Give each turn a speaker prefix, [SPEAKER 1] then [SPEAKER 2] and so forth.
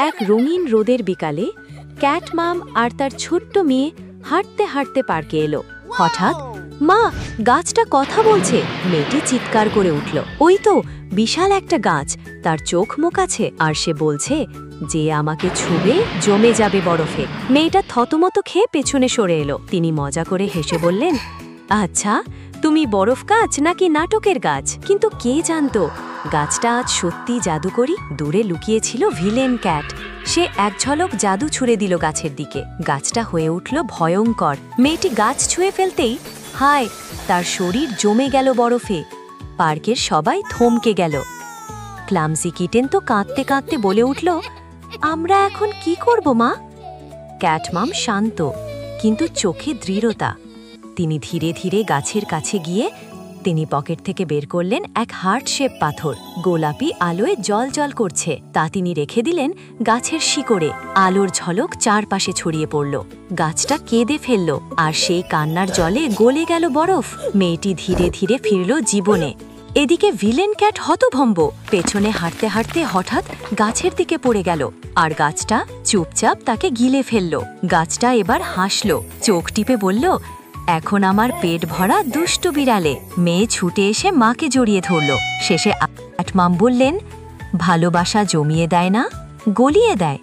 [SPEAKER 1] এক রঙিন রোদের বিকালে ক্যাট মাম আর তার ছোট্ট মেয়ে হাঁটতে হাঁটতে পার্কে এলো। হঠাৎ, মা, গাছটা কথা বলছে! মেয়েটি চিৎকার করে উঠল। ওই তো বিশাল একটা গাছ, তার চোখ মুখ আছে, আর সে বলছে যে আমাকে ছুবে জমে যাবে বরফে। মেয়েটা থতমত খেয়ে পেছনে সরে এলো। তিনি মজা করে হেসে বললেন, আচ্ছা, তুমি বরফ গাছ নাকি নাটকের গাছ? কিন্তু কে জানতো গাছটা আজ সত্যি জাদুকরী। দূরে লুকিয়েছিল ভিলেন ক্যাট। সে এক ঝলক জাদু ছুড়ে দিল গাছের দিকে। গাছটা হয়ে উঠল ভয়ঙ্কর। মেয়েটি গাছ ছুঁয়ে ফেলতেই হায়, তার শরীর জমে গেল বরফে। পার্কের সবাই থমকে গেল। ক্লামসি কিটেন তো কাঁদতে কাঁদতে বলে উঠল, আমরা এখন কি করব মা? ক্যাটমাম শান্ত, কিন্তু চোখে দৃঢ়তা। তিনি ধীরে ধীরে গাছের কাছে গিয়ে তিনি পকেট থেকে বের করলেন এক হার্ট শেপ পাথর। গোলাপি আলোয় জল করছে। তা তিনি রেখে দিলেন গাছের শিকড়ে। আলোর ঝলক চারপাশে ছড়িয়ে পড়ল। গাছটা কেঁদে ফেলল, আর সেই কান্নার জলে গলে গেল বরফ। মেয়েটি ধীরে ধীরে ফিরল জীবনে। এদিকে ভিলেন ক্যাট হতভম্ব। পেছনে হাঁটতে হাঁটতে হঠাৎ গাছের দিকে পড়ে গেল, আর গাছটা চুপচাপ তাকে গিলে ফেলল। গাছটা এবার হাসল, চোখ টিপে বলল, এখন আমার পেট ভরা দুষ্টু বিড়ালে। মেয়ে ছুটে এসে মাকে জড়িয়ে ধরল। শেষে ক্যাটমাম বললেন, ভালোবাসা জমিয়ে দেয় না, গলিয়ে দেয়।